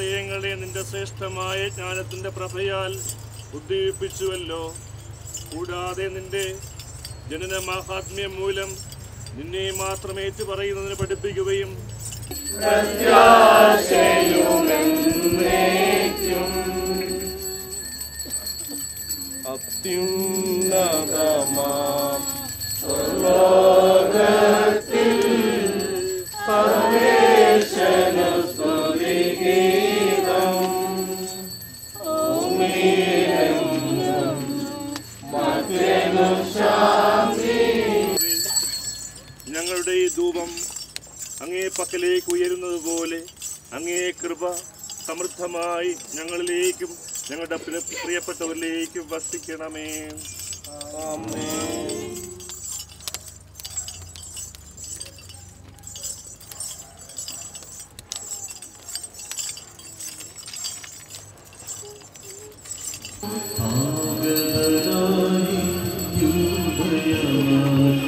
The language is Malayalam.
ഹൃദയങ്ങളെ നിന്റെ ശ്രേഷ്ഠമായ ജ്ഞാനത്തിന്റെ പ്രഭയാൽ ഉദ്ദീപിച്ചുവല്ലോ. കൂടാതെ നിന്റെ ജനന മാഹാത്മ്യം മൂലം നിന്നെ മാത്രമേറ്റു പറയുന്നതിന് പഠിപ്പിക്കുകയും അത്യുന്നതമാം ലോകത്തിൽ പരമേശ്വര സ്തുതിഗീതം ഭൂമിയിലെങ്ങും മധ്യനു ശാന്തി. ഞങ്ങളുടെ ഈ ധൂപം അങ്ങേ പക്കലേക്ക് ഉയരുന്നത് പോലെ അങ്ങേ കൃപ സമൃദ്ധമായി ഞങ്ങളിലേക്കും ഞങ്ങളുടെ പ്രിയപ്പെട്ടവരിലേക്കും വർഷിക്കണമേ. ആമേൻ. ആഗതനായി യൂദയനായി